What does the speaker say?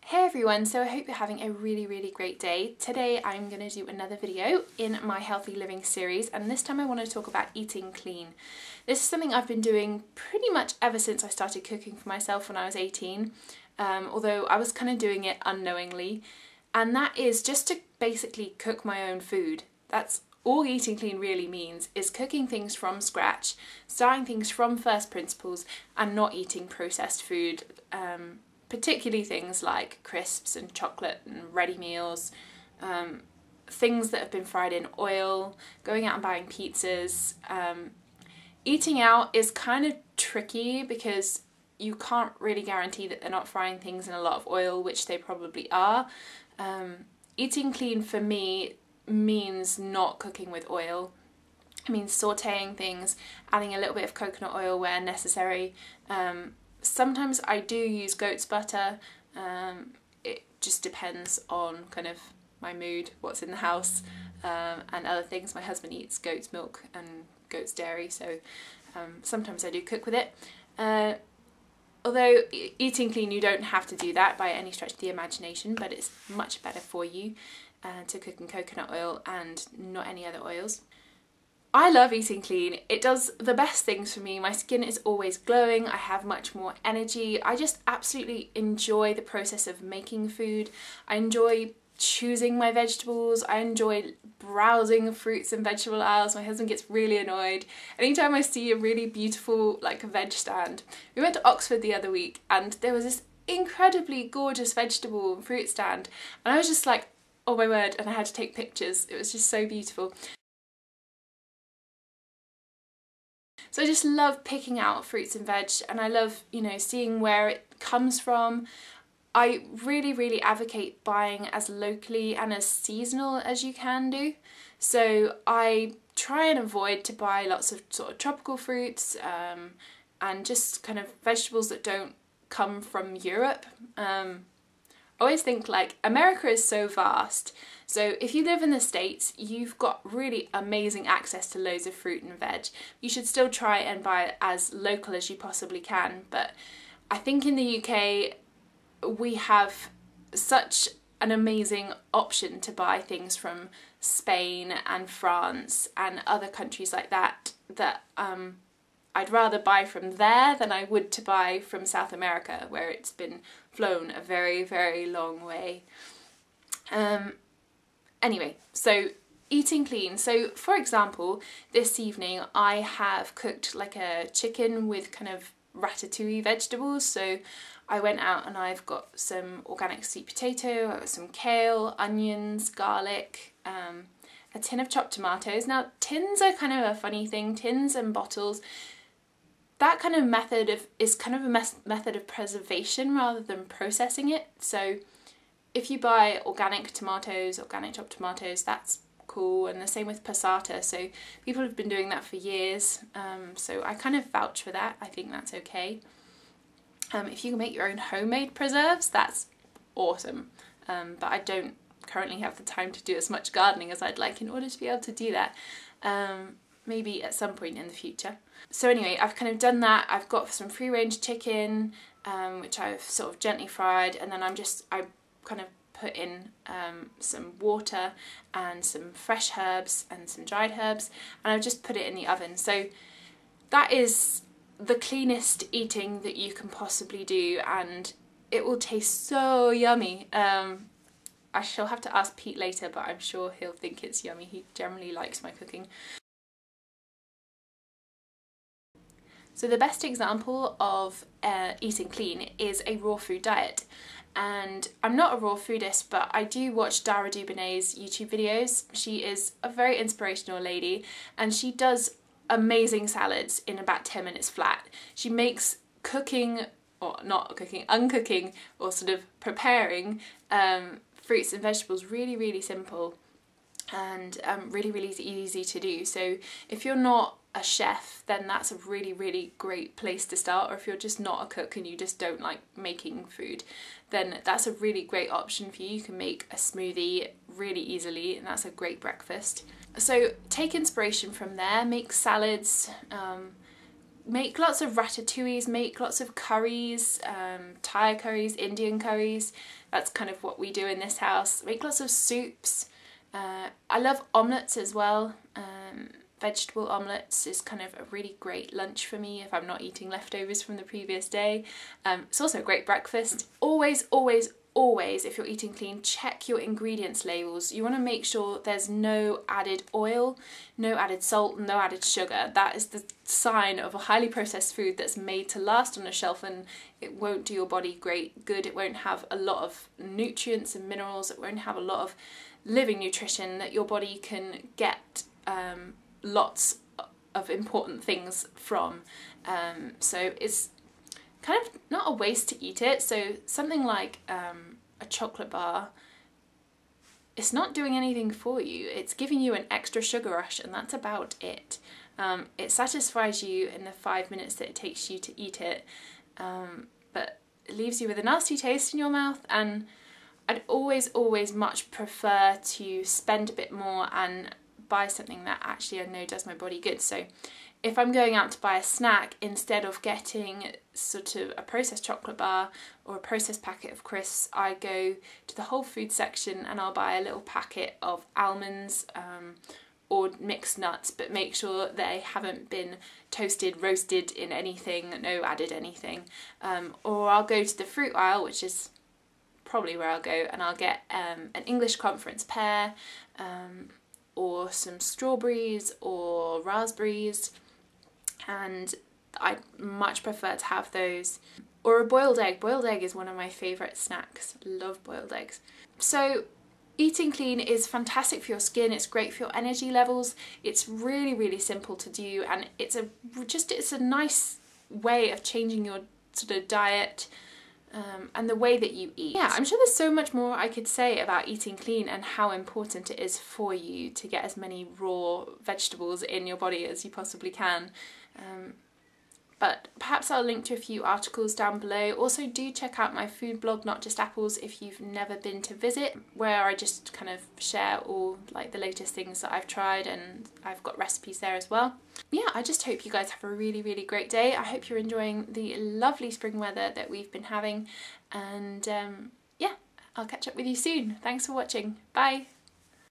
Hey everyone, so I hope you're having a really great day. Today I'm going to do another video in my healthy living series, and this time I want to talk about eating clean. This is something I've been doing pretty much ever since I started cooking for myself when I was 18, although I was kind of doing it unknowingly, and that is just to basically cook my own food. That's all eating clean really means, is cooking things from scratch, starting things from first principles and not eating processed food. Particularly things like crisps and chocolate and ready meals, things that have been fried in oil, going out and buying pizzas. Eating out is kind of tricky because you can't really guarantee that they're not frying things in a lot of oil, which they probably are. Eating clean for me means not cooking with oil. It means sauteing things, adding a little bit of coconut oil where necessary. Sometimes I do use goat's butter. It just depends on kind of my mood, what's in the house, and other things. My husband eats goat's milk and goat's dairy, so sometimes I do cook with it. Although eating clean, you don't have to do that by any stretch of the imagination, but it's much better for you to cook in coconut oil and not any other oils. I love eating clean. It does the best things for me. My skin is always glowing, I have much more energy. I just absolutely enjoy the process of making food. I enjoy choosing my vegetables. I enjoy browsing fruits and vegetable aisles. My husband gets really annoyed anytime I see a really beautiful veg stand. We went to Oxford the other week and there was this incredibly gorgeous vegetable and fruit stand, and I was just like, oh my word, and I had to take pictures. It was just so beautiful. So I just love picking out fruits and veg, and I love, seeing where it comes from. I really advocate buying as locally and as seasonal as you can do. So I try and avoid to buy lots of sort of tropical fruits and just kind of vegetables that don't come from Europe. I always think America is so vast. So if you live in the States, you've got really amazing access to loads of fruit and veg. You should still try and buy it as local as you possibly can. But I think in the UK, we have such an amazing option to buy things from Spain and France and other countries like that, that I'd rather buy from there than I would to buy from South America, where it's been flown a very long way. Anyway, so eating clean. So for example, this evening I have cooked a chicken with kind of ratatouille vegetables. So I went out and I've got some organic sweet potato, I've got some kale, onions, garlic, a tin of chopped tomatoes. Now tins are kind of a funny thing, tins and bottles. That kind of method is kind of a method of preservation rather than processing it. So if you buy organic tomatoes, organic chopped tomatoes, that's cool, and the same with passata. So people have been doing that for years, so I kind of vouch for that. I think that's okay. If you can make your own homemade preserves, that's awesome, but I don't currently have the time to do as much gardening as I'd like in order to be able to do that. Maybe at some point in the future. So anyway, I've kind of done that. I've got some free-range chicken, which I've sort of gently fried, and then I kind of put in some water and some fresh herbs and some dried herbs, and I've just put it in the oven. So that is the cleanest eating that you can possibly do, and it will taste so yummy. I shall have to ask Pete later, but I'm sure he'll think it's yummy. He generally likes my cooking. So the best example of eating clean is a raw food diet. And I'm not a raw foodist, but I do watch Dara Dubonet's YouTube videos. She is a very inspirational lady, and she does amazing salads in about 10 minutes flat. She makes cooking, or not cooking, uncooking, or sort of preparing fruits and vegetables really simple and really easy to do. So if you're not a chef, then that's a really great place to start. Or if you're just not a cook and you just don't like making food, then that's a really great option for you. You can make a smoothie really easily, and that's a great breakfast. So take inspiration from there, make salads, make lots of ratatouilles, make lots of curries, Thai curries, Indian curries. That's kind of what we do in this house. Make lots of soups. I love omelettes as well. Vegetable omelettes is kind of a really great lunch for me if I'm not eating leftovers from the previous day. It's also a great breakfast. Always, always, always, if you're eating clean, check your ingredients labels. You want to make sure there's no added oil, no added salt, no added sugar. That is the sign of a highly processed food that's made to last on a shelf, and it won't do your body great good. It won't have a lot of nutrients and minerals. It won't have a lot of living nutrition that your body can get lots of important things from. So it's kind of not a waste to eat it. So something like a chocolate bar, it's not doing anything for you. It's giving you an extra sugar rush, and that's about it. It satisfies you in the 5 minutes that it takes you to eat it, but it leaves you with a nasty taste in your mouth, and I'd always, always much prefer to spend a bit more and buy something that actually I know does my body good. So if I'm going out to buy a snack, instead of getting sort of a processed chocolate bar or a processed packet of crisps, I go to the Whole Foods section and I'll buy a little packet of almonds or mixed nuts, but make sure they haven't been toasted, roasted in anything, no added anything. Or I'll go to the fruit aisle, which is probably where I'll go, and I'll get an English conference pear, or some strawberries or raspberries, and I much prefer to have those. Or a boiled egg. Boiled egg is one of my favourite snacks. Love boiled eggs. So eating clean is fantastic for your skin, it's great for your energy levels, it's really, really simple to do, and it's a nice way of changing your sort of diet and the way that you eat. Yeah, I'm sure there's so much more I could say about eating clean and how important it is for you to get as many raw vegetables in your body as you possibly can. But perhaps I'll link to a few articles down below. Also, do check out my food blog, Not Just Apples, if you've never been to visit, where I just kind of share all like the latest things that I've tried, and I've got recipes there as well. Yeah, I just hope you guys have a really, really great day. I hope you're enjoying the lovely spring weather that we've been having, and yeah, I'll catch up with you soon. Thanks for watching. Bye.